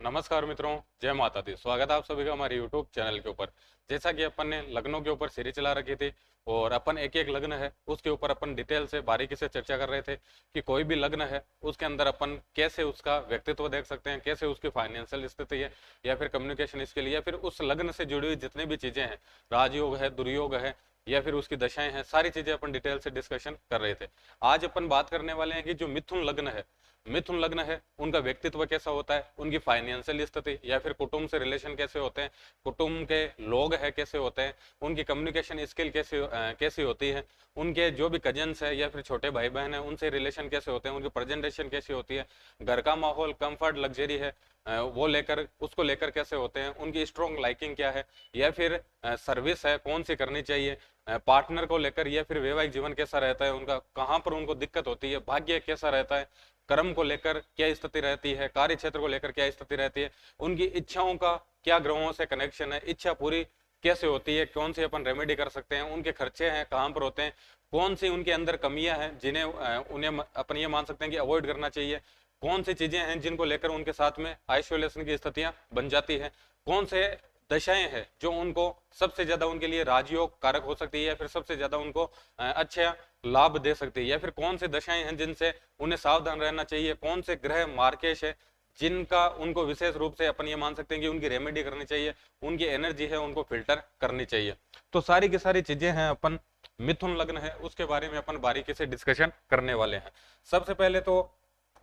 नमस्कार मित्रों, जय माता दी। स्वागत है आप सभी का हमारे YouTube चैनल के ऊपर। जैसा कि अपन ने लग्नों के ऊपर सीरीज चला रखी थी और अपन एक एक लग्न है उसके ऊपर अपन डिटेल से बारीकी से चर्चा कर रहे थे कि कोई भी लग्न है उसके अंदर अपन कैसे उसका व्यक्तित्व देख सकते हैं, कैसे उसकी फाइनेंशियल स्थिति है या फिर कम्युनिकेशन स्किल या फिर उस लग्न से जुड़ी हुई जितनी भी चीजें हैं, राजयोग है, दुर्योग है या फिर उसकी दशाएं हैं, सारी चीजें अपन डिटेल से डिस्कशन कर रहे थे। आज अपन बात करने वाले हैं कि जो मिथुन लग्न है, मिथुन लग्न है उनका व्यक्तित्व कैसा होता है, उनकी फाइनेंशियल स्थिति या फिर कुटुंब से रिलेशन कैसे होते हैं, कुटुंब के लोग है कैसे होते हैं, उनकी कम्युनिकेशन स्किल कैसी होती है, उनके जो भी कजन्स है या फिर छोटे भाई बहन है उनसे रिलेशन कैसे होते हैं, उनकी प्रेजेंटेशन कैसी होती है, घर का माहौल कंफर्ट लग्जरी है वो लेकर उसको लेकर कैसे होते हैं, उनकी स्ट्रॉन्ग लाइकिंग क्या है या फिर सर्विस है कौन सी करनी चाहिए, पार्टनर को लेकर या फिर वैवाहिक जीवन कैसा रहता है उनका, कहाँ पर उनको दिक्कत होती है, भाग्य कैसा रहता है, कर्म को लेकर क्या स्थिति रहती है, कार्य क्षेत्र को लेकर क्या स्थिति रहती है, उनकी इच्छाओं का क्या ग्रहों से कनेक्शन है, इच्छा पूरी कैसे होती है, कौन सी अपन रेमेडी कर सकते हैं, उनके खर्चे हैं कहाँ पर होते हैं, कौन सी उनके अंदर कमियां हैं जिन्हें उन्हें अपन ये मान सकते हैं कि अवॉइड करना चाहिए, कौन सी चीजें हैं जिनको लेकर उनके साथ में आइसोलेशन की स्थितियां बन जाती है, कौन से दशाएं हैं जो उनको सबसे ज्यादा उनके लिए राजयोग कारक हो सकती है या फिर सबसे ज्यादा उनको अच्छा लाभ दे सकती है, या फिर कौन सी दशाएं हैं जिनसे उन्हें सावधान रहना चाहिए, कौन से ग्रह मार्केश है जिनका उनको विशेष रूप से अपन ये मान सकते हैं कि उनकी रेमेडी करनी चाहिए, उनकी एनर्जी है उनको फिल्टर करनी चाहिए। तो सारी की सारी चीजें हैं अपन मिथुन लग्न है उसके बारे में अपन बारीकी से डिस्कशन करने वाले हैं। सबसे पहले तो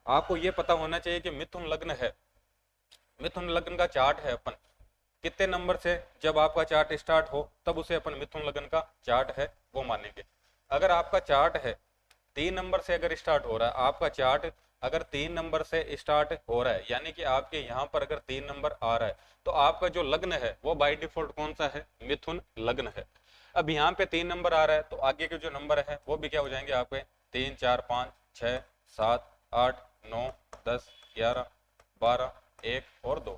आपको ये पता होना चाहिए कि मिथुन लग्न है, मिथुन लग्न का चार्ट है अपन कितने नंबर से जब आपका चार्ट स्टार्ट हो तब उसे अपन मिथुन लग्न का चार्ट है वो मानेंगे। अगर आपका चार्ट है 3 नंबर से अगर स्टार्ट हो रहा है, आपका चार्ट अगर 3 नंबर से स्टार्ट हो रहा है यानी कि आपके यहाँ पर अगर 3 नंबर आ रहा है तो आपका जो लग्न है वो बाय डिफॉल्ट कौन सा है, मिथुन लग्न है। अब यहाँ पे 3 नंबर आ रहा है तो आगे के जो नंबर है वो भी क्या हो जाएंगे आपके 3 4 5 6 7 8 9 10 11 12 1 और 2।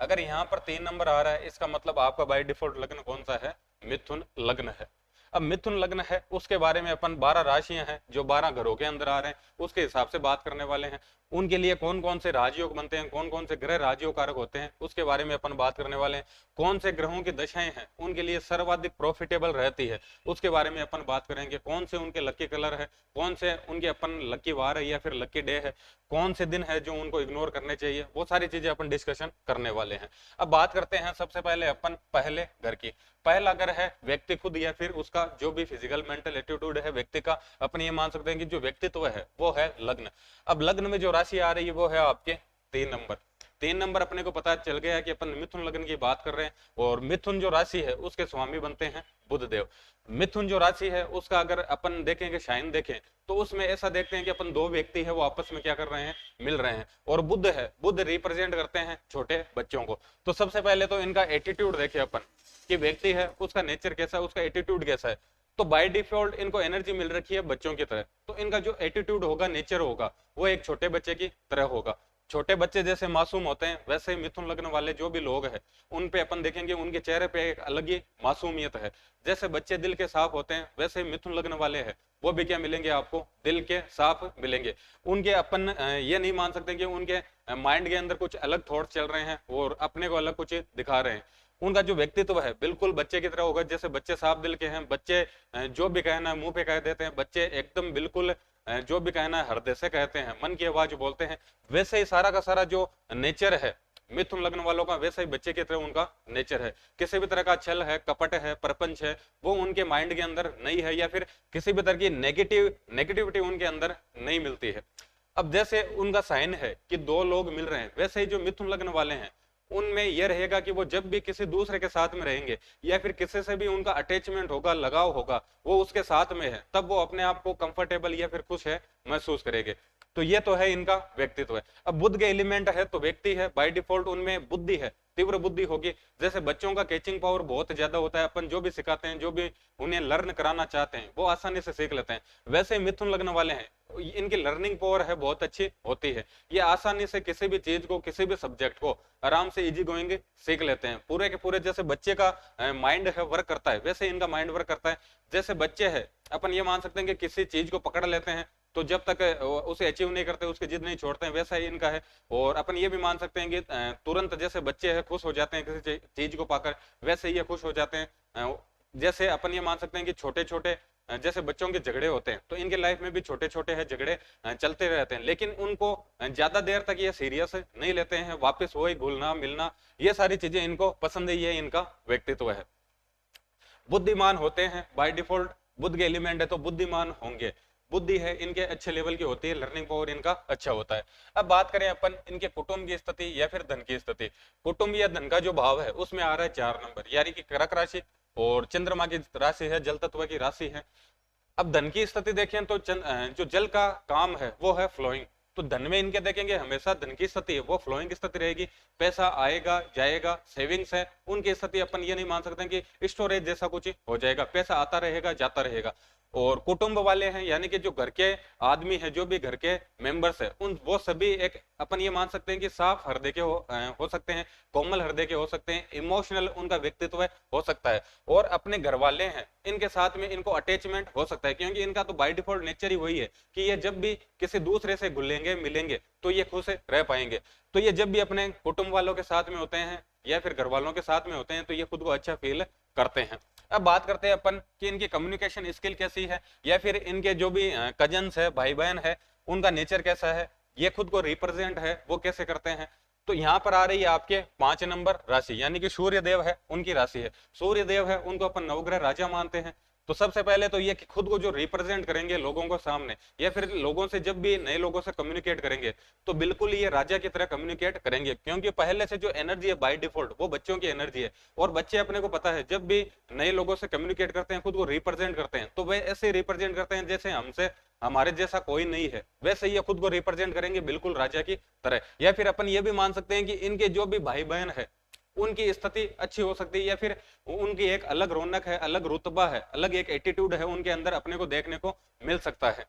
अगर यहाँ पर 3 नंबर आ रहा है इसका मतलब आपका बाय डिफॉल्ट लग्न कौन सा है, मिथुन लग्न है। अब मिथुन लग्न है उसके बारे में अपन 12 राशियां हैं जो 12 घरों के अंदर आ रहे हैं उसके हिसाब से बात करने वाले हैं। उनके लिए कौन कौन से राजयोग बनते हैं, कौन कौन से ग्रह राजयोग कारक होते हैं उसके बारे में अपन बात करने वाले हैं। कौन से ग्रहों की दशाएं हैं उनके लिए सर्वाधिक प्रॉफिटेबल रहती है उसके बारे में अपन बात करेंगे। कौन से उनके लकी कलर है, कौन से उनके अपन लकी वार है या फिर लकी डे है, कौन से दिन है जो उनको इग्नोर करने चाहिए, वो सारी चीजें अपन डिस्कशन करने वाले हैं। अब बात करते हैं सबसे पहले अपन पहले घर की। पहला घर है व्यक्ति खुद या फिर उसका जो भी फिजिकल मेंटल एटीट्यूड है व्यक्ति का, अपन ये मान सकते हैं कि जो व्यक्तित्व है वो है लग्न। अब लग्न में जो राशि आ रही है वो है आपके 3 नंबर। 3 नंबर अपने को पता चल गया है कि अपन मिथुन लग्न की बात कर रहे हैं और मिथुन जो राशि है उसके स्वामी बनते हैं बुध देव। मिथुन जो राशि है उसका अगर अपन देखेंगे शाइन देखें तो उसमें ऐसा देखते हैं कि अपन दो व्यक्ति है वो आपस में क्या कर रहे हैं, मिल रहे हैं, और बुध है, बुध रिप्रेजेंट करते हैं छोटे बच्चों को। तो सबसे पहले तो इनका एटीट्यूड देखें अपन कि व्यक्ति है उसका नेचर कैसा है, उसका एटीट्यूड कैसा है। तो बाय डिफॉल्ट इनको एनर्जी मिल रखी है बच्चों की तरह, तो इनका जो एटीट्यूड होगा, नेचर होगा, वो एक छोटे बच्चे की तरह होगा। छोटे बच्चे जैसे मासूम होते हैं वैसे ही मिथुन लग्न वाले जो भी लोग हैं उन पे अपन देखेंगे उनके चेहरे पे एक अलग ही मासूमियत है। जैसे बच्चे दिल के साफ होते हैं वैसे ही मिथुन लग्न वाले हैं वो भी क्या मिलेंगे आपको, दिल के साफ मिलेंगे। उनके अपन ये नहीं मान सकते कि उनके माइंड के अंदर कुछ अलग थॉट चल रहे हैं और अपने को अलग कुछ दिखा रहे हैं। उनका जो व्यक्तित्व है बिल्कुल बच्चे की तरह होगा। जैसे बच्चे साफ दिल के हैं, बच्चे जो भी कहना है मुंह पे कह देते हैं, बच्चे एकदम बिल्कुल जो भी कहना है हृदय से कहते हैं, मन की आवाज बोलते हैं। वैसे ही सारा का सारा जो नेचर है मिथुन लग्न वालों का वैसे ही बच्चे की तरह उनका नेचर है। किसी भी तरह का छल है, कपट है, प्रपंच है वो उनके माइंड के अंदर नहीं है, या फिर किसी भी तरह की नेगेटिविटी उनके अंदर नहीं मिलती है। अब जैसे उनका साइन है कि दो लोग मिल रहे हैं वैसे ही जो मिथुन लग्न वाले हैं उनमें यह रहेगा कि वो जब भी किसी दूसरे के साथ में रहेंगे या फिर किसी से भी उनका अटैचमेंट होगा, लगाव होगा, वो उसके साथ में है तब वो अपने आप को कंफर्टेबल या फिर खुश है महसूस करेंगे। तो ये तो है इनका व्यक्तित्व है। अब बुद्ध के एलिमेंट है तो व्यक्ति है बाय डिफॉल्ट उनमें बुद्धि है, तीव्र बुद्धि होगी। जैसे बच्चों का कैचिंग पावर बहुत ज्यादा होता है, अपन जो भी सिखाते हैं, जो भी उन्हें लर्न कराना चाहते हैं वो आसानी से सीख लेते हैं। वैसे मिथुन लग्न वाले हैं इनकी लर्निंग पावर है बहुत अच्छी होती है, ये आसानी से किसी भी चीज को, किसी भी सब्जेक्ट को आराम से इजी गोइंग सीख लेते हैं। पूरे के पूरे जैसे बच्चे का माइंड है वर्क करता है वैसे इनका माइंड वर्क करता है। जैसे बच्चे है अपन ये मान सकते हैं कि किसी चीज को पकड़ लेते हैं तो जब तक उसे अचीव नहीं करते, उसकी जिद नहीं छोड़ते हैं, वैसा ही इनका है। और अपन ये भी मान सकते हैं कि तुरंत जैसे बच्चे हैं खुश हो जाते हैं किसी चीज को पाकर, वैसे ही ये खुश हो जाते हैं। जैसे अपन ये मान सकते हैं कि छोटे छोटे जैसे बच्चों के झगड़े होते हैं, तो इनके लाइफ में भी छोटे छोटे है झगड़े चलते रहते हैं, लेकिन उनको ज्यादा देर तक ये सीरियस नहीं लेते हैं, वापस वही घुलना मिलना, ये सारी चीजें इनको पसंद है, ये इनका व्यक्तित्व है। बुद्धिमान होते हैं बाय डिफॉल्ट, बुद्ध के एलिमेंट है तो बुद्धिमान होंगे, बुद्धि है इनके अच्छे लेवल की होती है, लर्निंग पावर इनका अच्छा होता है। अब बात करें अपन इनके कुटुंब की स्थिति या फिर धन की स्थिति, कुटुंब या धन का जो भाव है उसमें आ रहा है 4 नंबर, यानी कि कर्क राशि और चंद्रमा की राशि है, जल तत्व की राशि है। अब धन की स्थिति देखें तो जो जल का काम है वो है फ्लोइंग, तो धन में इनके देखेंगे हमेशा धन की स्थिति है वो फ्लोइंग स्थिति रहेगी, पैसा आएगा जाएगा, सेविंग्स है उनकी स्थिति अपन ये नहीं मान सकते कि स्टोरेज जैसा कुछ हो जाएगा, पैसा आता रहेगा जाता रहेगा। और कुटुंब वाले हैं यानी कि जो घर के आदमी है, जो भी घर के मेंबर्स है, उन वो सभी एक अपन ये मान सकते हैं कि साफ हृदय के हो सकते हैं, कोमल हृदय के हो सकते हैं, इमोशनल उनका व्यक्तित्व हो सकता है। और अपने घर वाले हैं इनके साथ में इनको अटैचमेंट हो सकता है, क्योंकि इनका तो बाय डिफॉल्ट नेचर ही वही है कि ये जब भी किसी दूसरे से घुलेंगे मिलेंगे तो ये खुश रह पाएंगे। तो ये जब भी अपने कुटुंब वालों के साथ में होते हैं या फिर घर वालों के साथ में होते हैं तो ये खुद को अच्छा फील करते हैं। अब बात करते हैं अपन कि इनकी कम्युनिकेशन स्किल कैसी है, या फिर इनके जो भी कजन्स है, भाई बहन है, उनका नेचर कैसा है, ये खुद को रिप्रेजेंट है वो कैसे करते हैं। तो यहाँ पर आ रही है आपके 5 नंबर राशि, यानी कि सूर्य देव है उनकी राशि है, सूर्य देव है उनको अपन नवग्रह राजा मानते हैं। तो सबसे पहले तो ये कि खुद को जो रिप्रेजेंट करेंगे लोगों को सामने, या फिर लोगों से जब भी नए लोगों से कम्युनिकेट करेंगे तो बिल्कुल ये राजा की तरह कम्युनिकेट करेंगे, क्योंकि पहले से जो एनर्जी है बाय डिफॉल्ट वो बच्चों की एनर्जी है। और बच्चे अपने को पता है जब भी नए लोगों से कम्युनिकेट करते हैं, खुद को रिप्रेजेंट करते हैं, तो वे ऐसे रिप्रेजेंट करते हैं जैसे हमसे हमारे जैसा कोई नहीं है, वैसे ये खुद को रिप्रेजेंट करेंगे बिल्कुल राजा की तरह। या फिर अपन ये भी मान सकते हैं कि इनके जो भी भाई बहन है उनकी स्थिति अच्छी हो सकती है, या फिर उनकी एक अलग रौनक है, अलग रुतबा है, अलग एक एटीट्यूड है उनके अंदर अपने को देखने को मिल सकता है।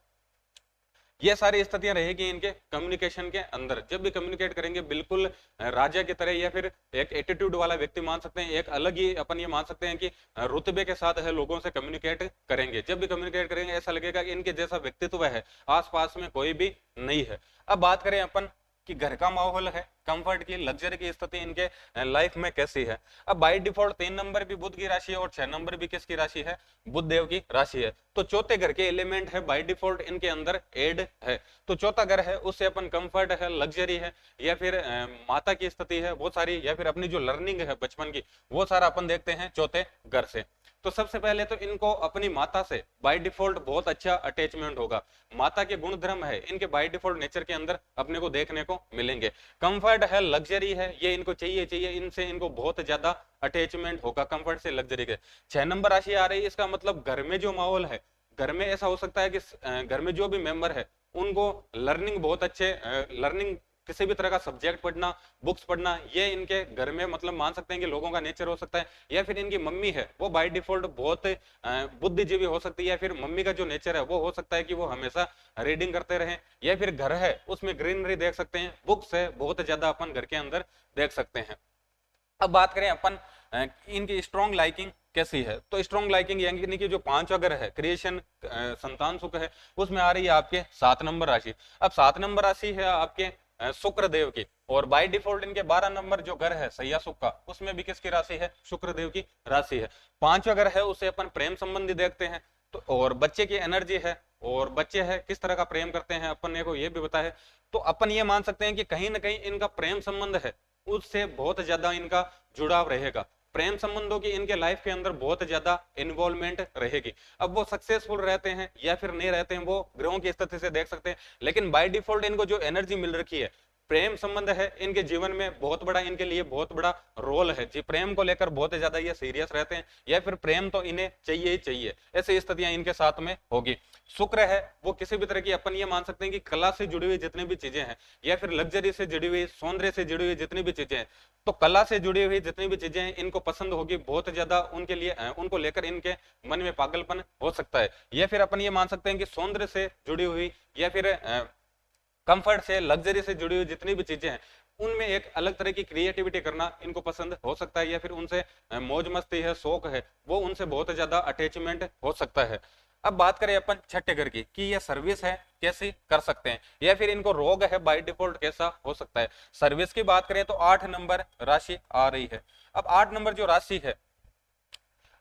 ये सारी स्थितियां रहेगी इनके कम्युनिकेशन के अंदर, जब भी कम्युनिकेट करेंगे बिल्कुल राजा की तरह, या फिर एक एटीट्यूड वाला व्यक्ति मान सकते हैं, एक अलग ही अपन ये मान सकते हैं कि रुतबे के साथ है लोगों से कम्युनिकेट करेंगे। जब भी कम्युनिकेट करेंगे ऐसा लगेगा कि इनके जैसा व्यक्तित्व है आसपास में कोई भी नहीं है। अब बात करें अपन कि घर का माहौल है, कंफर्ट की, लग्जरी की स्थिति इनके लाइफ में कैसी है। अब बाय डिफॉल्ट 3 नंबर भी बुध की राशि है और 6 नंबर भी किसकी राशि है, बुध देव की राशि है। तो चौथे घर के एलिमेंट है बाय डिफॉल्ट इनके अंदर एड है, तो चौथा घर है उससे अपन कंफर्ट है, लग्जरी है, या फिर माता की स्थिति है वो सारी, या फिर अपनी जो लर्निंग है बचपन की वो सारा अपन देखते हैं चौथे घर से। तो सबसे पहले तो इनको अपनी माता से बाय डिफॉल्ट बहुत अच्छा अटैचमेंट होगा, माता के गुण धर्म है इनके बाय डिफॉल्ट नेचर के अंदर अपने को देखने को मिलेंगे। कंफर्ट है, लग्जरी है, ये इनको चाहिए चाहिए, इनसे इनको बहुत ज्यादा अटैचमेंट होगा कंफर्ट से लग्जरी के। 6 नंबर राशि आ रही है, इसका मतलब घर में जो माहौल है, घर में ऐसा हो सकता है कि घर में जो भी मेंबर है उनको लर्निंग बहुत अच्छे, लर्निंग किसी भी तरह का सब्जेक्ट पढ़ना, बुक्स पढ़ना, ये इनके घर में मतलब मान सकते हैं कि लोगों का नेचर हो सकता है। या फिर इनकी मम्मी है वो बाय डिफॉल्ट बहुत बुद्धिजीवी हो सकती है, या फिर मम्मी का जो नेचर है वो हो सकता है कि वो हमेशा रीडिंग करते रहें। या फिर घर है उसमें ग्रीनरी देख सकते हैं, बुक्स है बहुत ज्यादा अपन घर के अंदर देख सकते हैं। अब बात करें अपन इनकी स्ट्रॉन्ग लाइकिंग कैसी है, तो स्ट्रॉन्ग लाइकिंग यानी कि जो 5 अगर है क्रिएशन, संतान सुख है, उसमें आ रही है आपके 7 नंबर राशि। अब 7 नंबर राशि है आपके शुक्र देव की, और बाय डिफॉल्ट इनके 12 नंबर जो घर है सैया सुख का, उसमें भी किसकी राशि है, शुक्र देव की राशि है। 5 अगर है उसे अपन प्रेम संबंधी देखते हैं, तो और बच्चे की एनर्जी है, और बच्चे है किस तरह का प्रेम करते हैं अपन को ये भी पता है। तो अपन ये मान सकते हैं कि कहीं ना कहीं इनका प्रेम संबंध है उससे बहुत ज्यादा इनका जुड़ाव रहेगा, प्रेम संबंधों की इनके लाइफ के अंदर बहुत ज्यादा इन्वॉल्वमेंट रहेगी। अब वो सक्सेसफुल रहते हैं या फिर नहीं रहते हैं वो ग्रहों की स्थिति से देख सकते हैं, लेकिन बाय डिफॉल्ट इनको जो एनर्जी मिल रखी है, प्रेम संबंध है इनके जीवन में बहुत बड़ा, इनके लिए बहुत बड़ा रोल है जी, प्रेम को लेकर बहुत ज्यादा ये सीरियस रहते हैं, या फिर प्रेम तो इन्हें चाहिए ही चाहिए, ऐसी स्थितियां इनके साथ में होगी। शुक्र है वो किसी भी तरह की अपन ये मान सकते हैं कि कला से जुड़ी हुई जितनी भी चीजें हैं, या फिर लग्जरी से जुड़ी हुई, सौंदर्य से जुड़ी हुई जितनी भी चीजें हैं, तो कला से जुड़ी हुई जितनी भी चीजें हैं इनको पसंद होगी बहुत ज्यादा, उनके लिए उनको लेकर इनके मन में पागलपन हो सकता है। या फिर अपन ये मान सकते हैं कि सौंदर्य से जुड़ी हुई या फिर कंफर्ट से, लग्जरी से जुड़ी हुई जितनी भी चीजें हैं उनमें एक अलग तरह की क्रिएटिविटी करना इनको पसंद हो सकता है, या फिर उनसे मौज मस्ती है, शौक है, वो उनसे बहुत ज्यादा अटैचमेंट हो सकता है। अब बात करें अपन छठे घर की कि ये सर्विस है कैसी कर सकते हैं, या फिर इनको रोग है बाय डिफॉल्ट कैसा हो सकता है। सर्विस की बात करें तो 8 नंबर राशि आ रही है। अब 8 नंबर जो राशि है,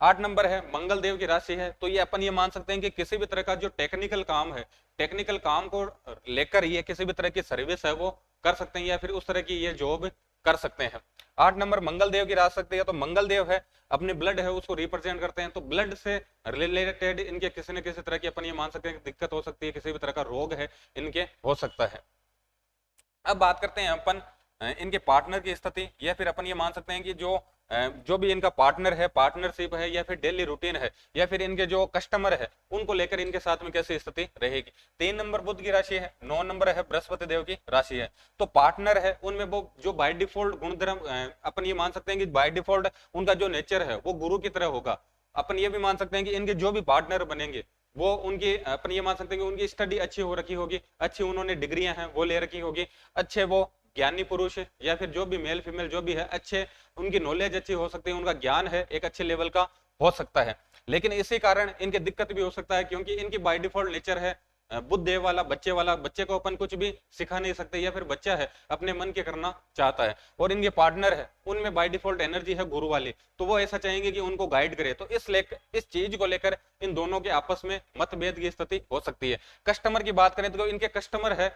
8 नंबर है मंगल देव की राशि है, तो ये अपन ये मान सकते हैं कि किसी भी तरह का जो टेक्निकल काम है, टेक्निकल काम को लेकर ये किसी भी तरह की सर्विस है वो कर सकते हैं, या फिर उस तरह की ये जॉब कर सकते हैं। 8 नंबर मंगल देव की राशि है, तो मंगल देव है अपने ब्लड है उसको रिप्रेजेंट करते हैं, तो ब्लड से रिलेटेड इनके किसी न किसी तरह की अपन ये मान सकते हैं दिक्कत हो सकती है, किसी भी तरह का रोग है इनके हो सकता है। अब बात करते हैं अपन इनके पार्टनर की स्थिति, या फिर अपन ये मान सकते हैं कि जो भी इनका पार्टनर है, पार्टनरशिप है, या फिर डेली रूटीन है, या फिर इनके जो कस्टमर है उनको लेकर इनके साथ में कैसी स्थिति रहेगी। 3 नंबर बुध की राशि है, 9 नंबर है बृहस्पति देव की राशि है, तो पार्टनर है उनमें वो जो बाय डिफॉल्ट गुणधर्म अपन ये मान सकते हैं कि बाय डिफॉल्ट उनका जो नेचर है वो गुरु की तरह होगा। अपन ये भी मान सकते हैं कि इनके जो भी पार्टनर बनेंगे वो उनकी अपन ये मान सकते हैं कि उनकी स्टडी अच्छी हो रखी होगी, अच्छी उन्होंने डिग्रियां हैं वो ले रखी होगी, अच्छे वो ज्ञानी पुरुष या फिर जो भी मेल फीमेल जो भी है अच्छे उनकी नॉलेज अच्छी हो सकती है, उनका ज्ञान है एक अच्छे लेवल का हो सकता है। लेकिन इसी कारण इनके दिक्कत भी हो सकता है क्योंकि इनकी बाय डिफॉल्ट नेचर है बुद्ध देव वाला, बच्चे को अपन कुछ भी सिखा नहीं सकते, या फिर बच्चा है अपने मन के करना चाहता है, और इनके पार्टनर है उनमें बाय डिफॉल्ट एनर्जी है गुरु वाली, तो वो ऐसा चाहेंगे कि उनको गाइड करे, तो इस चीज को लेकर इन दोनों के आपस में मतभेद की स्थिति हो सकती है। कस्टमर की बात करें तो इनके कस्टमर है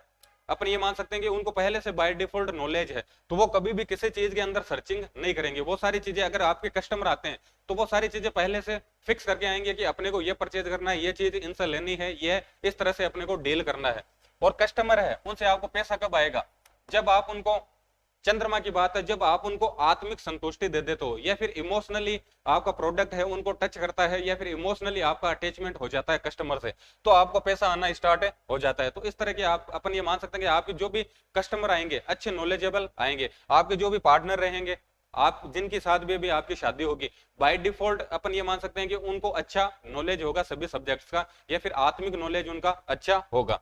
अपन ये मान सकते हैं कि उनको पहले से बाय डिफॉल्ट नॉलेज है, तो वो कभी भी किसी चीज के अंदर सर्चिंग नहीं करेंगे। वो सारी चीजें अगर आपके कस्टमर आते हैं तो वो सारी चीजें पहले से फिक्स करके आएंगे कि अपने को ये परचेज करना है, ये चीज इनसे लेनी है, ये इस तरह से अपने को डील करना है। और कस्टमर है उनसे आपको पैसा कब आएगा, जब आप उनको चंद्रमा की बात है, जब आप उनको आत्मिक संतुष्टि दे देते हो, या फिर इमोशनली आपका प्रोडक्ट है उनको टच करता है, या फिर इमोशनली आपका अटैचमेंट हो जाता है कस्टमर से, तो आपको पैसा आना स्टार्ट हो जाता है। तो इस तरह के आप अपन ये मान सकते हैं कि आपके जो भी कस्टमर आएंगे अच्छे नॉलेजेबल आएंगे, आपके जो भी पार्टनर रहेंगे आप जिनके साथ भी आपकी शादी होगी, बाय डिफॉल्ट अपन ये मान सकते हैं कि उनको अच्छा नॉलेज होगा सभी सब्जेक्ट्स का, या फिर आत्मिक नॉलेज उनका अच्छा होगा।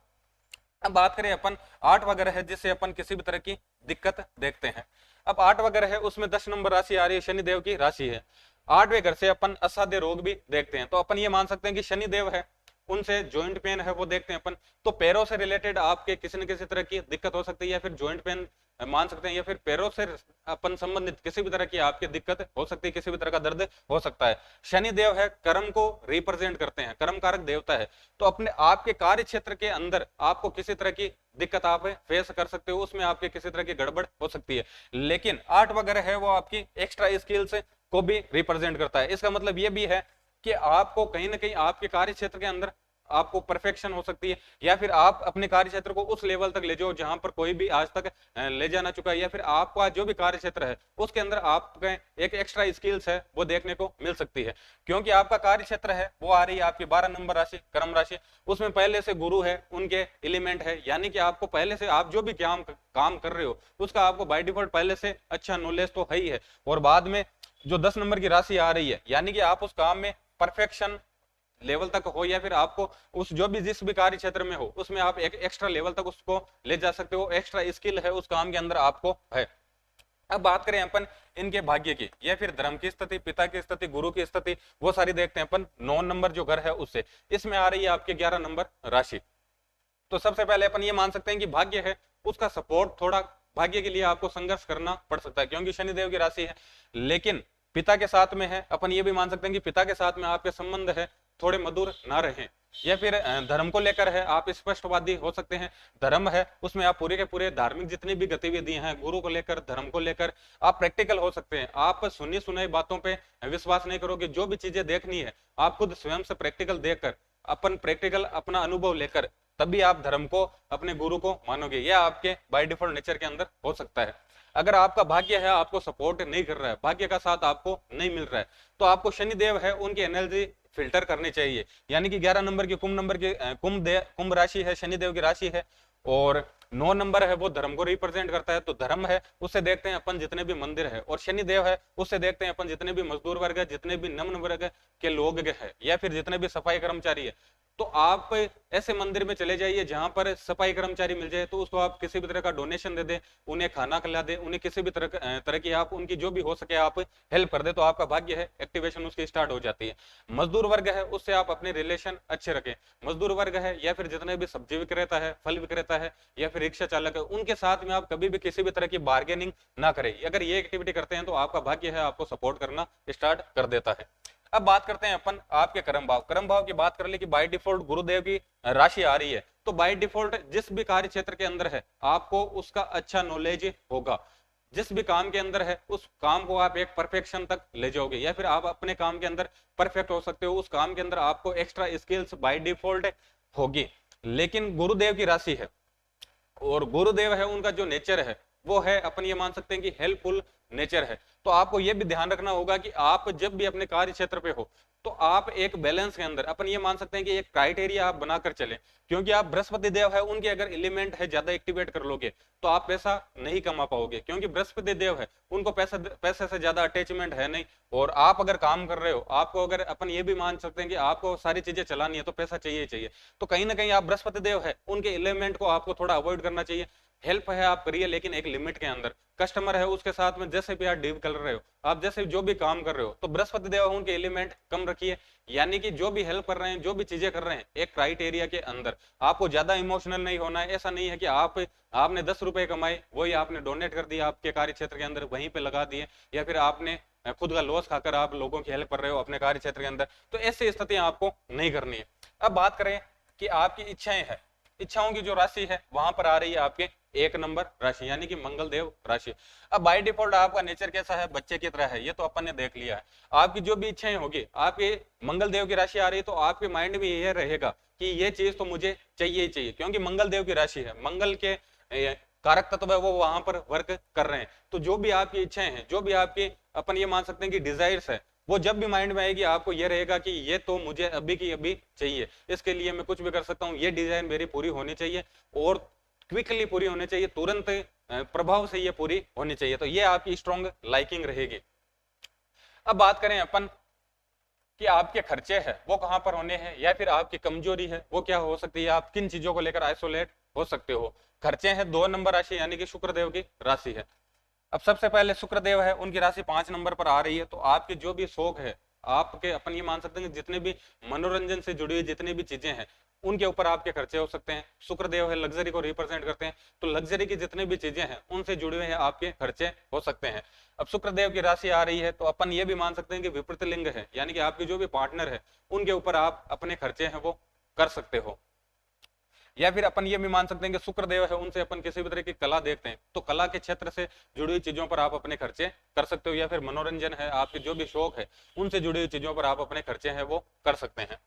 अब बात करें अपन 8 वगैरह है जिससे अपन किसी भी तरह की दिक्कत देखते हैं। अब 8 वगैरह है उसमें 10 नंबर राशि आ रही है, शनि देव की राशि है। 8वें घर से अपन असाध्य रोग भी देखते हैं, तो अपन ये मान सकते हैं कि शनि देव है उनसे जॉइंट पेन है वो देखते हैं अपन, तो पैरों से रिलेटेड आपके किसी न किसी तरह की दिक्कत हो सकती है, या फिर जॉइंट पेन मान सकते हैं, या फिर पैरों से अपन संबंधित किसी भी तरह की आपकी दिक्कत हो सकती है, किसी भी तरह का दर्द हो सकता है। शनि देव है कर्म को रिप्रेजेंट करते हैं, कर्म कारक देवता है, तो अपने आपके कार्य क्षेत्र के अंदर आपको किसी तरह की दिक्कत आप फेस कर सकते हो, उसमें आपके किसी तरह की गड़बड़ हो सकती है। लेकिन 8 वगैरह है वो आपकी एक्स्ट्रा स्किल्स को भी रिप्रेजेंट करता है। इसका मतलब ये भी है कि आपको कहीं ना कहीं आपके कार्य क्षेत्र के अंदर आपको परफेक्शन हो सकती है, या फिर आप अपने कार्य क्षेत्र को उस लेवल तक ले जाओ जहां पर कोई भी आज तक ले जाना चुका है, या फिर आपका जो भी कार्य क्षेत्र है उसके अंदर आपके एक एक्स्ट्रा स्किल्स है वो देखने को मिल सकती है। क्योंकि आपका कार्य क्षेत्र है वो आ रही है आपकी 12 नंबर राशि कर्म राशि, उसमें पहले से गुरु है उनके एलिमेंट है, यानी कि आपको पहले से आप जो भी काम कर रहे हो उसका आपको बाय डिफॉल्ट पहले से अच्छा नॉलेज तो है ही है, और बाद में जो 10 नंबर की राशि आ रही है यानी कि आप उस काम में परफेक्शन लेवल तक हो, या फिर आपको उस जो भी जिस भी कार्य क्षेत्र में हो उसमें आप एक एक्स्ट्रा लेवल तक उसको ले जा सकते हो, एक्स्ट्रा स्किल है उस काम के अंदर आपको है। अब बात करें अपन इनके भाग्य की या फिर धर्म की स्थिति, पिता की स्थिति, गुरु की स्थिति, वो सारी देखते हैं अपन 9 नंबर जो घर है उससे। इसमें आ रही है आपके 11 नंबर राशि। तो सबसे पहले अपन ये मान सकते हैं कि भाग्य है उसका सपोर्ट थोड़ा भाग्य के लिए आपको संघर्ष करना पड़ सकता है क्योंकि शनिदेव की राशि है। लेकिन पिता के साथ में है, अपन ये भी मान सकते हैं कि पिता के साथ में आपके संबंध है थोड़े मधुर ना रहे, या फिर धर्म को लेकर है आप स्पष्टवादी हो सकते हैं। धर्म है उसमें आप पूरे के पूरे धार्मिक जितनी भी गतिविधियां हैं गुरु को लेकर धर्म को लेकर आप प्रैक्टिकल हो सकते हैं। आप सुनी सुनाई बातों पे विश्वास नहीं करोगे, जो भी चीजें देखनी है आप खुद स्वयं से प्रैक्टिकल देखकर अपन प्रैक्टिकल अपना अनुभव लेकर तभी आप धर्म को अपने गुरु को मानोगे। यह आपके बाय डिफॉल्ट नेचर के अंदर हो सकता है। अगर आपका भाग्य है आपको सपोर्ट नहीं कर रहा है, भाग्य का साथ आपको नहीं मिल रहा है, तो आपको शनिदेव है उनकी एनर्जी फिल्टर करनी चाहिए। यानी कि 11 नंबर की कुंभ राशि है, शनिदेव की राशि है, और 9 नंबर है वो धर्म को रिप्रेजेंट करता है, तो धर्म है उससे देखते हैं अपन जितने भी मंदिर है, और शनि देव है उससे देखते हैं अपन जितने भी मजदूर वर्ग है, जितने भी निम्न वर्ग के लोग है, या फिर जितने भी सफाई कर्मचारी है। तो आप ऐसे मंदिर में चले जाइए जहां पर सफाई कर्मचारी मिल जाए, तो उसको आप किसी भी तरह का डोनेशन दे दें, उन्हें खाना खिला दे, उन्हें किसी भी तरह की आप उनकी जो भी हो सके आप हेल्प कर दे, तो आपका भाग्य है एक्टिवेशन उसकी स्टार्ट हो जाती है। मजदूर वर्ग है उससे आप अपने रिलेशन अच्छे रखें। मजदूर वर्ग है या फिर जितने भी सब्जी विक्रेता है, फल विक्रेता है, या फिर रिक्शा चालक है, उनके साथ में आप कभी भी किसी भी तरह की बार्गेनिंग ना करें। अगर ये एक्टिविटी करते हैं तो आपका भाग्य है आपको सपोर्ट करना स्टार्ट कर देता है। अब बात करते हैं अपन आपके कर्म भाव। कर्म भाव की बात कर ले कि बाय डिफॉल्ट गुरुदेव की राशि आ रही है, तो बाय डिफॉल्ट जिस भी कार्य क्षेत्र के अंदर है आपको उसका अच्छा नॉलेज होगा। जिस भी काम के अंदर है उस काम को आप एक परफेक्शन तक ले जाओगे, या फिर आप अपने काम के अंदर परफेक्ट हो सकते हो। उस काम के अंदर आपको एक्स्ट्रा स्किल्स बाय डिफॉल्ट होगी। लेकिन गुरुदेव की राशि है, और गुरुदेव है उनका जो नेचर है वो है अपन ये मान सकते हैं कि हेल्पफुल नेचर है। तो आपको ये भी ध्यान रखना होगा कि आप जब भी अपने कार्य क्षेत्र पे हो तो आप एक बैलेंस के अंदर अपन ये मान सकते हैं कि एक क्राइटेरिया आप बनाकर चले, क्योंकि आप बृहस्पति देव है उनके अगर एलिमेंट है ज्यादा एक्टिवेट कर लोगे तो आप पैसा नहीं कमा पाओगे, क्योंकि बृहस्पति देव है उनको पैसे से ज्यादा अटैचमेंट है नहीं। और आप अगर काम कर रहे हो, आपको अगर अपन ये भी मान सकते हैं कि आपको सारी चीजें चलानी है तो पैसा चाहिए चाहिए, तो कहीं ना कहीं आप बृहस्पति देव है उनके एलिमेंट को आपको थोड़ा अवॉइड करना चाहिए। हेल्प है आप करिए लेकिन एक लिमिट के अंदर। कस्टमर है उसके साथ में जैसे भी आप डील कर रहे हो, आप जैसे जो भी काम कर रहे हो, तो बृहस्पति देव उनके एलिमेंट कम रखिए। यानी कि जो भी हेल्प कर रहे हैं, जो भी चीजें कर रहे हैं, एक क्राइटेरिया के अंदर। आपको ज्यादा इमोशनल नहीं होना है। ऐसा नहीं है कि आपने 10 रुपए कमाए वही आपने डोनेट कर दिया आपके कार्य क्षेत्र के अंदर, वहीं पे लगा दिए, या फिर आपने खुद का लॉस खाकर आप लोगों की हेल्प कर रहे हो अपने कार्य क्षेत्र के अंदर। तो ऐसी स्थितियां आपको नहीं करनी है। अब बात करें कि आपकी इच्छाएं हैं, इच्छाओं की जो राशि है वहां पर आ रही है आपके 1 नंबर राशि, यानी कि मंगल देव राशि। अब बाय डिफॉल्ट आपका नेचर कैसा है, बच्चे की तरह है, ये तो अपन ने देख लिया है। आपकी जो भी इच्छाएं होगी, आपके मंगल देव की राशि आ रही है, तो आपके माइंड में ये रहेगा कि ये चीज तो मुझे चाहिए ही चाहिए, क्योंकि मंगल देव की राशि है, मंगल के कारक तत्व है वो वहां पर वर्क कर रहे हैं। तो जो भी आपकी इच्छाएं हैं, जो भी आपकी अपन ये मान सकते हैं कि डिजायर्स है, वो जब भी माइंड में आएगी आपको ये रहेगा कि ये तो मुझे अभी की अभी चाहिए, इसके लिए मैं कुछ भी कर सकता हूँ, ये डिजाइन मेरी पूरी होनी चाहिए, और क्विकली पूरी होनी चाहिए, तुरंत प्रभाव से ये पूरी होनी चाहिए। तो ये आपकी स्ट्रॉन्ग लाइकिंग रहेगी। अब बात करें अपन कि आपके खर्चे हैं वो कहां पर होने हैं, या फिर आपकी कमजोरी है वो क्या हो सकती है, आप किन चीजों को लेकर आइसोलेट हो सकते हो। खर्चे हैं 2 नंबर राशि, यानी कि शुक्रदेव की राशि है। अब सबसे पहले शुक्रदेव है उनकी राशि 5 नंबर पर आ रही है, तो आपके जो भी शौक है, आपके अपन ये मान सकते हैं जितने भी मनोरंजन से जुड़ी हुई जितनी भी चीजें हैं उनके ऊपर आपके खर्चे हो सकते हैं। शुक्रदेव है लग्जरी को रिप्रेजेंट करते हैं, तो लग्जरी की जितनी भी चीजें हैं उनसे जुड़े हुए हैं आपके खर्चे हो सकते हैं। अब शुक्रदेव की राशि आ रही है, तो अपन ये भी मान सकते हैं कि विपरीत लिंग है, यानी कि आपके जो भी पार्टनर है उनके ऊपर आप अपने खर्चे हैं वो कर सकते हो। या फिर अपन ये भी मान सकते हैं कि शुक्रदेव है उनसे अपन किसी भी तरह की कला देखते हैं, तो कला के क्षेत्र से जुड़ी हुई चीजों पर आप अपने खर्चे कर सकते हो। या फिर मनोरंजन है, आपके जो भी शौक है उनसे जुड़ी हुई चीजों पर आप अपने खर्चे हैं वो कर सकते हैं।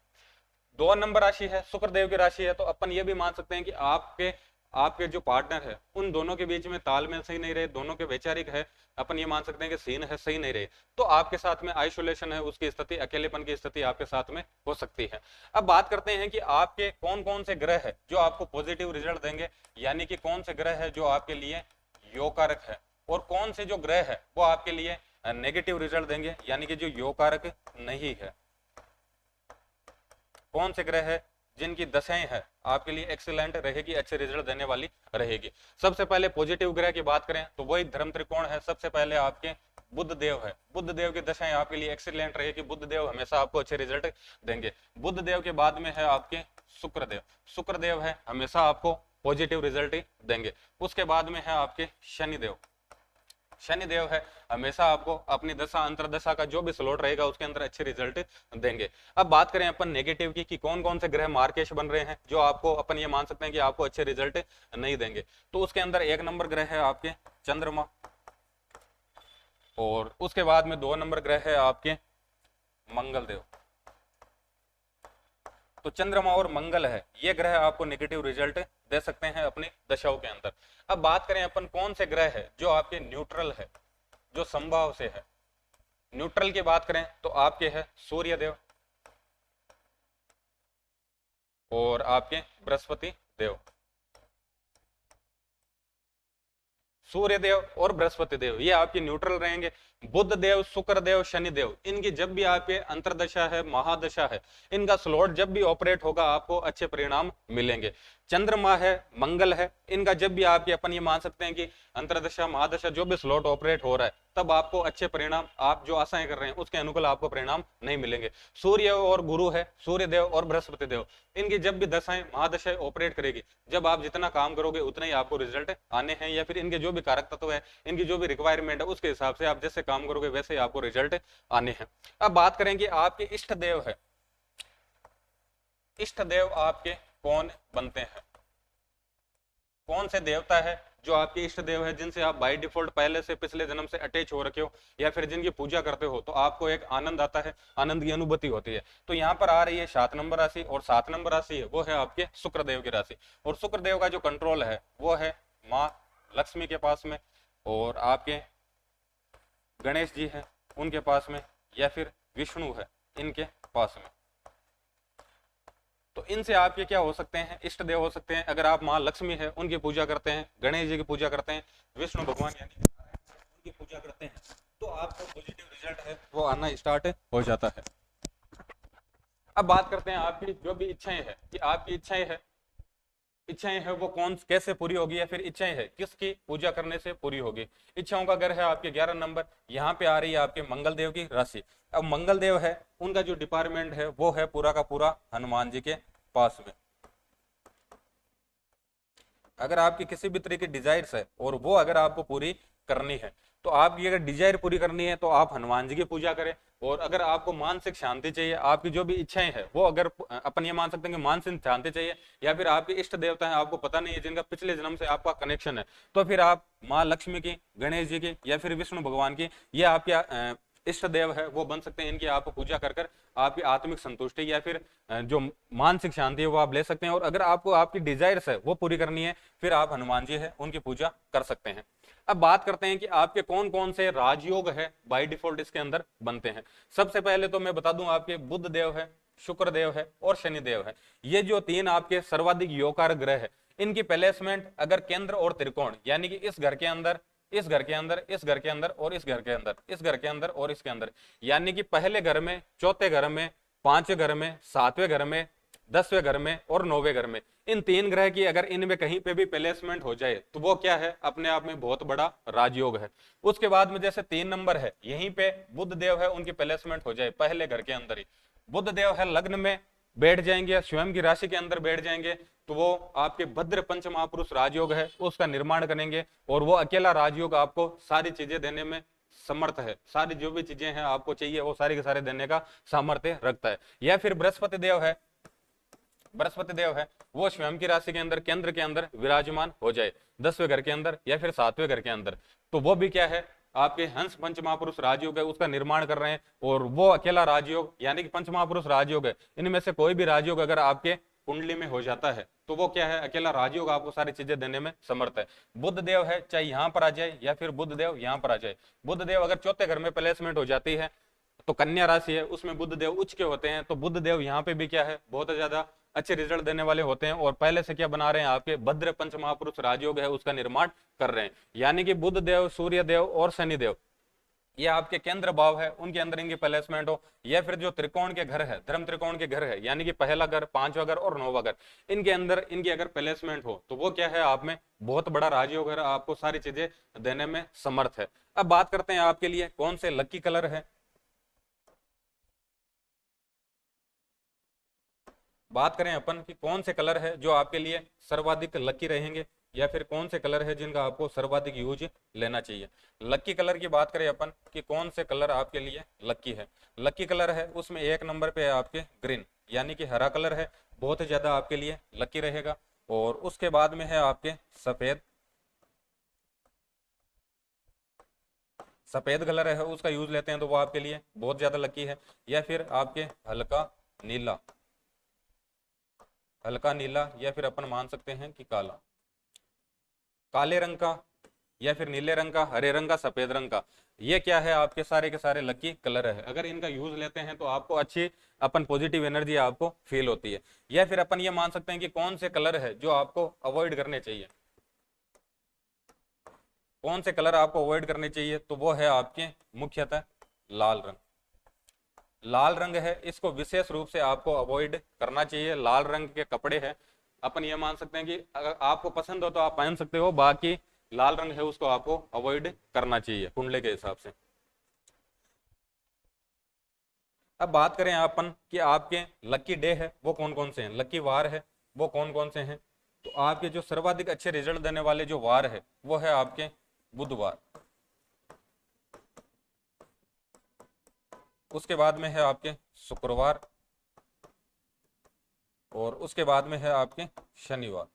2 नंबर राशि है, शुक्रदेव की राशि है, तो अपन ये भी मान सकते हैं कि आपके आपके जो पार्टनर है उन दोनों के बीच में तालमेल सही नहीं रहे, दोनों के वैचारिक है, अपन ये मान सकते हैं कि सीन है सही नहीं रहे, तो आपके साथ में आइसोलेशन है उसकी स्थिति, अकेलेपन की स्थिति आपके साथ में हो सकती है। अब बात करते हैं कि आपके कौन कौन से ग्रह है जो आपको पॉजिटिव रिजल्ट देंगे, यानी कि कौन से ग्रह है जो आपके लिए योगकारक है, और कौन से जो ग्रह है वो आपके लिए नेगेटिव रिजल्ट देंगे, यानी कि जो योगकारक नहीं है। कौन से ग्रह है जिनकी दशाएं है आपके लिए एक्सीलेंट रहेगी, अच्छे रिजल्ट देने वाली रहेगी। सबसे पहले पॉजिटिव ग्रह की बात करें तो वही धर्म त्रिकोण है, सबसे पहले आपके बुध देव है। बुध देव की दशाएं आपके लिए एक्सीलेंट रहेगी, बुध देव हमेशा आपको अच्छे रिजल्ट देंगे। बुध देव के बाद में है आपके शुक्रदेव, शुक्रदेव है हमेशा आपको पॉजिटिव रिजल्ट देंगे। उसके बाद में है आपके शनिदेव, शनिदेव है हमेशा आपको अपनी दशा अंतरदशा का जो भी स्लॉट रहेगा उसके अंदर अच्छे रिजल्ट देंगे। अब बात करें अपन नेगेटिव की कि कौन कौन से ग्रह मार्केश बन रहे हैं जो आपको अपन ये मान सकते हैं कि आपको अच्छे रिजल्ट नहीं देंगे, तो उसके अंदर 1 नंबर ग्रह है आपके चंद्रमा, और उसके बाद में 2 नंबर ग्रह है आपके मंगल देव। तो चंद्रमा और मंगल है ये ग्रह आपको नेगेटिव रिजल्ट दे सकते हैं अपनी दशाओं के अंदर। अब बात करें अपन कौन से ग्रह है जो आपके न्यूट्रल है, जो संभाव से है। न्यूट्रल की बात करें तो आपके है सूर्य देव और आपके बृहस्पति देव। सूर्य देव और बृहस्पति देव ये आपके न्यूट्रल रहेंगे। बुध देव, शुक्र देव, शनि देव, इनकी जब भी आपके अंतरदशा है, महादशा है, इनका स्लॉट जब भी ऑपरेट होगा आपको अच्छे परिणाम मिलेंगे। चंद्रमा है, मंगल है, इनका जब भी आपके अपन ये मान सकते हैं कि अंतरदशा, महादशा जो भी स्लॉट ऑपरेट हो रहा है, तब आपको अच्छे परिणाम, आप जो आशाएं कर रहे हैं उसके अनुकूल आपको परिणाम नहीं मिलेंगे। सूर्य और गुरु है, सूर्य देव और बृहस्पति देव, इनकी जब भी दशाएं, महादशाएं ऑपरेट करेगी, जब आप जितना काम करोगे उतना ही आपको रिजल्ट आने हैं, या फिर इनके जो भी कारक तत्व है, इनकी जो भी रिक्वायरमेंट है, उसके हिसाब से आप जैसे काम करोगे वैसे ही आपको रिजल्ट आने हैं। अब बात करें कि आपके इष्ट देव है, इष्ट देव आपके कौन बनते हैं, कौन से देवता है जो आपके इष्ट देव है, जिनसे आप बाय डिफॉल्ट पहले से पिछले जन्म से अटैच हो रखे हो, या फिर जिनकी पूजा करते हो तो आपको एक आनंद आता है, आनंद की अनुभूति होती है। तो यहाँ पर आ रही है 7 नंबर राशि, और 7 नंबर राशि है वो है आपके शुक्र देव की राशि, और शुक्र देव का जो कंट्रोल है वो है माँ लक्ष्मी के पास में, और आपके गणेश जी है उनके पास में, या फिर विष्णु है इनके पास में। तो इनसे आपके क्या हो सकते हैं, इष्ट देव हो सकते हैं। अगर आप माँ लक्ष्मी है उनकी पूजा करते हैं, गणेश जी की पूजा करते हैं, विष्णु भगवान यानी उनकी पूजा करते हैं, तो आपको पॉजिटिव रिजल्ट है वो आना स्टार्ट हो जाता है। अब बात करते हैं आपकी जो भी इच्छाएं है, कि आपकी इच्छाएं है वो कौन कैसे पूरी होगी, या फिर इच्छाएं है किसकी पूजा करने से पूरी होगी। इच्छाओं का घर है आपके 11 नंबर, यहाँ पे आ रही है आपके मंगल देव की राशि। अब मंगल देव है उनका जो डिपार्टमेंट है वो है पूरा का पूरा हनुमान जी के पास में। अगर आपकी किसी भी तरह की डिजायर्स है और वो अगर आपको पूरी करनी है, तो आपकी अगर डिजायर पूरी करनी है तो आप हनुमान जी की पूजा करें। और अगर आपको मानसिक शांति चाहिए, आपकी जो भी इच्छाएं है वो अगर अपन ये मान सकते हैं कि मानसिक शांति चाहिए, या फिर आपके इष्ट देवता है आपको पता नहीं है जिनका पिछले जन्म से आपका कनेक्शन है, तो फिर आप माँ लक्ष्मी की, गणेश जी की, या फिर विष्णु भगवान की, ये आपके इष्ट देव है वो बन सकते हैं। इनकी आप पूजा कर कर आपकी आत्मिक संतुष्टि या फिर जो मानसिक शांति है वो आप ले सकते हैं। और अगर आपको आपकी डिजायर्स है वो पूरी करनी है, फिर आप हनुमान जी है उनकी पूजा कर सकते हैं। अब बात करते हैं कि आपके कौन कौन से राजयोग है बाय डिफॉल्ट इसके अंदर बनते हैं। सबसे पहले तो मैं बता दूं, आपके बुध देव है, शुक्र देव है और शनि देव है। ये जो 3 आपके सर्वाधिक योगकारक ग्रह है, इनकी प्लेसमेंट अगर केंद्र और त्रिकोण, यानी कि इस घर के अंदर, इस घर के अंदर, इस घर के अंदर और इस घर के अंदर, इस घर के अंदर और इसके अंदर, यानी कि पहले घर में, चौथे घर में, 5वें घर में, 7वें घर में, 10वें घर में और 9वें घर में, इन 3 ग्रह की अगर इनमें कहीं पे भी प्लेसमेंट हो जाए तो वो क्या है, अपने आप में बहुत बड़ा राजयोग है। उसके बाद में जैसे 3 नंबर है, यहीं पे बुध देव है उनकी प्लेसमेंट हो जाए पहले घर के अंदर ही, बुध देव है लग्न में बैठ जाएंगे, स्वयं की राशि के अंदर बैठ जाएंगे, तो वो आपके भद्र पंच महापुरुष राजयोग है उसका निर्माण करेंगे, और वो अकेला राजयोग आपको सारी चीजें देने में समर्थ है। सारी जो भी चीजें हैं आपको चाहिए वो सारी के सारे देने का सामर्थ्य रखता है। या फिर बृहस्पति देव है, बृहस्पति देव है वो स्वयं की राशि के अंदर, केंद्र के अंदर विराजमान हो जाए 10वें घर के अंदर या फिर 7वें घर के अंदर, तो वो भी क्या है, आपके हंस पंच महापुरुष राजयोग है उसका निर्माण कर रहे हैं। और वो अकेला राजयोग यानी कि पंच महापुरुष राजयोग है, इनमें से कोई भी राजयोग अगर आपके कुंडली में हो जाता है तो वो क्या है, अकेला राजयोग आपको सारी चीजें देने में समर्थ है। बुध देव है चाहे यहाँ पर आ जाए या फिर बुध देव यहाँ पर आ जाए, बुध देव अगर चौथे घर में प्लेसमेंट हो जाती है तो कन्या राशि है उसमें बुध देव उच्च के होते हैं, तो बुध देव यहाँ पे भी क्या है, बहुत ज्यादा अच्छे रिजल्ट देने वाले होते हैं। और पहले से क्या बना रहे हैं, आपके भद्र पंच महापुरुष राजयोग है उसका निर्माण कर रहे हैं। यानी कि बुध देव, सूर्य देव और शनि देव ये आपके केंद्र भाव है, उनके अंदर इनकी प्लेसमेंट हो, या फिर जो त्रिकोण के घर है, धर्म त्रिकोण के घर है, यानी कि पहला घर, 5वां घर और 9वां घर, इनके अंदर इनकी अगर प्लेसमेंट हो तो वो क्या है, आप में बहुत बड़ा राजयोग है, आपको सारी चीजें देने में समर्थ है। अब बात करते हैं आपके लिए कौन से लकी कलर है। बात करें अपन कि कौन से कलर है जो आपके लिए सर्वाधिक लकी रहेंगे, या फिर कौन से कलर है जिनका आपको सर्वाधिक यूज लेना चाहिए। लकी कलर की बात करें अपन कि कौन से कलर आपके लिए लकी है, लकी कलर है उसमें 1 नंबर पे है आपके ग्रीन, यानी कि हरा कलर है, बहुत ही ज्यादा आपके लिए लकी रहेगा। और उसके बाद में है आपके सफेद, सफेद कलर है उसका यूज लेते हैं तो वो आपके लिए बहुत ज्यादा लकी है। या फिर आपके हल्का नीला, हल्का नीला, या फिर अपन मान सकते हैं कि काला, काले रंग का, या फिर नीले रंग का, हरे रंग का, सफेद रंग का, ये क्या है, आपके सारे के सारे लकी कलर है। अगर इनका यूज लेते हैं तो आपको अच्छी अपन पॉजिटिव एनर्जी आपको फील होती है। या फिर अपन ये मान सकते हैं कि कौन से कलर है जो आपको अवॉइड करने चाहिए। कौन से कलर आपको अवॉइड करने चाहिए, तो वो है आपके मुख्यतः लाल रंग। लाल रंग है, इसको विशेष रूप से आपको अवॉइड करना चाहिए। लाल रंग के कपड़े हैं, अपन ये मान सकते हैं कि अगर आपको पसंद हो तो आप पहन सकते हो, बाकी लाल रंग है उसको आपको अवॉइड करना चाहिए कुंडले के हिसाब से। अब बात करें अपन कि आपके लकी डे है वो कौन कौन से हैं, लकी वार है वो कौन कौन से हैं। तो आपके जो सर्वाधिक अच्छे रिजल्ट देने वाले जो वार है वो है आपके बुधवार, उसके बाद में है आपके शुक्रवार, और उसके बाद में है आपके शनिवार।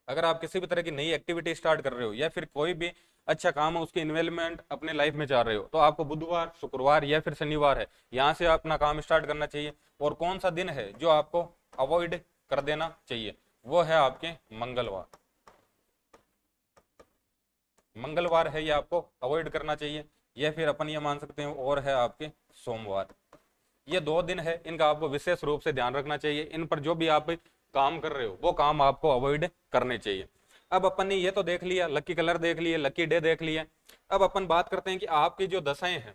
अगर आप किसी भी तरह की नई एक्टिविटी स्टार्ट कर रहे हो या फिर कोई भी अच्छा काम है उसकी इन्वेलमेंट अपने लाइफ में चाह रहे हो, तो आपको बुधवार, शुक्रवार या फिर शनिवार है यहाँ से अपना काम स्टार्ट करना चाहिए। और कौन सा दिन है जो आपको अवॉइड कर देना चाहिए, वो है आपके मंगलवार। मंगलवार है ये आपको अवॉइड करना चाहिए, या फिर अपन ये मान सकते हैं और है आपके सोमवार। ये 2 दिन है, इनका आपको विशेष रूप से ध्यान रखना चाहिए। इन पर जो भी आप काम कर रहे हो वो काम आपको अवॉइड करने चाहिए। अब अपन ने ये तो देख लिया, लकी कलर देख लिए, लकी डे देख लिया। अब अपन बात करते हैं कि आपकी जो दशाएं हैं,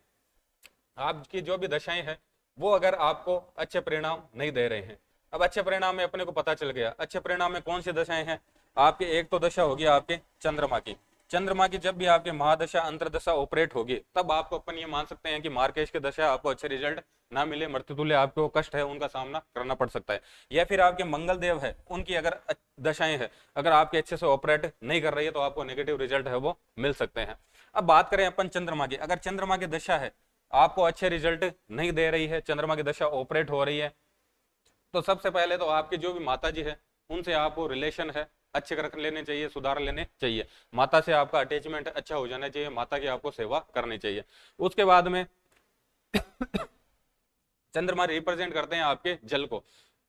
आपकी जो भी दशाएं हैं वो अगर आपको अच्छे परिणाम नहीं दे रहे हैं। अब अच्छे परिणाम में अपने को पता चल गया, अच्छे परिणाम में कौन सी दशाएं हैं। आपके एक तो दशा होगी आपके चंद्रमा की। चंद्रमा की जब भी आपके महादशा अंतरदशा ऑपरेट होगी तब आपको अपन ये मान सकते हैं कि मार्केश की दशा आपको अच्छे रिजल्ट ना मिले, मृत्युतुल्य आपको कष्ट है उनका सामना करना पड़ सकता है। या फिर आपके मंगल देव है उनकी अगर दशाएं है अगर आपके अच्छे से ऑपरेट नहीं कर रही है तो आपको नेगेटिव रिजल्ट है वो मिल सकते हैं। अब बात करें अपन चंद्रमा की, अगर चंद्रमा की दशा है आपको अच्छे रिजल्ट नहीं दे रही है, चंद्रमा की दशा ऑपरेट हो रही है, तो सबसे पहले तो आपकी जो भी माता जी है उनसे आपको रिलेशन है अच्छे कर लेने चाहिए, सुधार लेने चाहिए। माता से आपका अटैचमेंट अच्छा हो जाना चाहिए, माता की आपको सेवा करनी चाहिए। उसके बाद में चंद्रमा रिप्रेजेंट करते हैं आपके जल को,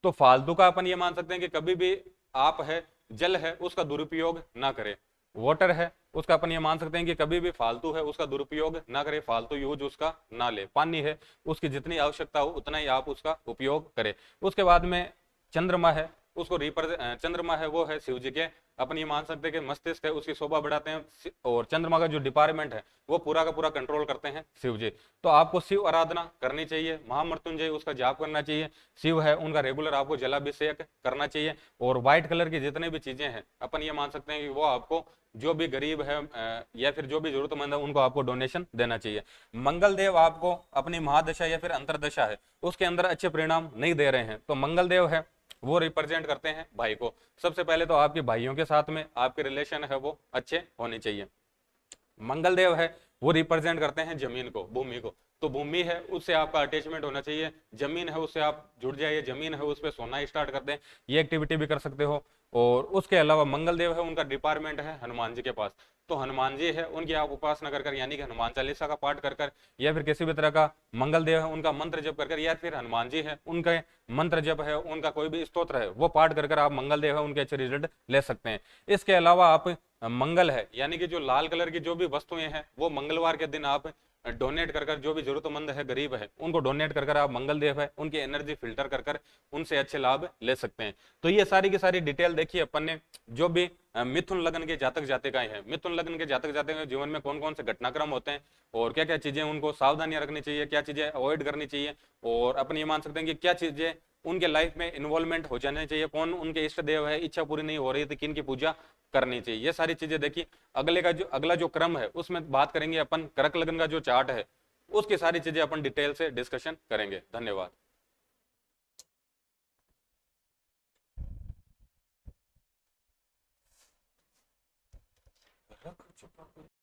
तो फालतू का अपन ये मान सकते हैं कि कभी भी आप है जल है उसका दुरुपयोग ना करें। वाटर है उसका अपन ये मान सकते हैं कि कभी भी फालतू है उसका दुरुपयोग ना करें, फालतू यूज उसका ना ले। पानी है उसकी जितनी आवश्यकता हो उतना ही आप उसका उपयोग करें। उसके बाद में चंद्रमा है उसको रिप्रेजेंट, चंद्रमा है वो है शिव जी के, अपन ये मान सकते हैं कि मस्तिष्क है उसकी शोभा बढ़ाते हैं, और चंद्रमा का जो डिपार्टमेंट है वो पूरा का पूरा कंट्रोल करते हैं शिव जी। तो आपको शिव आराधना करनी चाहिए, महामृत्युंजय उसका जाप करना चाहिए, शिव है उनका रेगुलर आपको जलाभिषेक करना चाहिए। और व्हाइट कलर की जितने भी चीजें हैं अपन ये मान सकते हैं कि वो आपको जो भी गरीब है या फिर जो भी जरूरतमंद है उनको आपको डोनेशन देना चाहिए। मंगल देव आपको अपनी महादशा या फिर अंतरदशा है उसके अंदर अच्छे परिणाम नहीं दे रहे हैं, तो मंगल देव है वो रिप्रेजेंट करते हैं भाई को। सबसे पहले तो आपके भाइयों के साथ में आपके रिलेशन है वो अच्छे होने चाहिए। मंगल देव है वो रिप्रेजेंट करते हैं जमीन को, भूमि को, तो भूमि है उससे आपका अटैचमेंट होना चाहिए, जमीन है उससे आप जुड़ जाइए, जमीन है उस पर सोना स्टार्ट कर दें, ये एक्टिविटी भी कर सकते हो। और उसके अलावा मंगल देव है उनका डिपार्टमेंट है हनुमान जी के पास, तो हनुमान जी है उनकी आप उपासना कर यानी कि हनुमान चालीसा का पाठ कर या फिर किसी भी तरह का मंगल देव है उनका मंत्र जप कर या फिर हनुमान जी है उनके मंत्र जप है उनका कोई भी स्तोत्र है वो पाठ कर आप मंगल देव है उनके अच्छे रिजल्ट ले सकते हैं। इसके अलावा आप मंगल है यानी कि जो लाल कलर की जो भी वस्तुएं हैं वो मंगलवार के दिन आप डोनेट कर जो भी जरूरतमंद है गरीब है उनको डोनेट कर आप मंगल देव है उनकी एनर्जी फिल्टर कर उनसे अच्छे लाभ ले सकते हैं। तो ये सारी की सारी डिटेल देखिए अपन ने, जो भी मिथुन लग्न के जातक जातिकाएं हैं, मिथुन लग्न के जातक जातिका जीवन में कौन कौन से घटनाक्रम होते हैं और क्या क्या चीजें उनको सावधानियां रखनी चाहिए, क्या चीजें अवॉइड करनी चाहिए, और अपन ये मान सकते हैं कि क्या चीजें उनके लाइफ में इन्वॉल्वमेंट हो जाने चाहिए, कौन उनके इष्ट देव है, इच्छा पूरी नहीं हो रही थी किन की पूजा करनी चाहिए, ये सारी चीजें देखिए। अगला जो क्रम है उसमें बात करेंगे अपन कर्क लग्न का जो चार्ट है उसकी सारी चीजें अपन डिटेल से डिस्कशन करेंगे। धन्यवाद।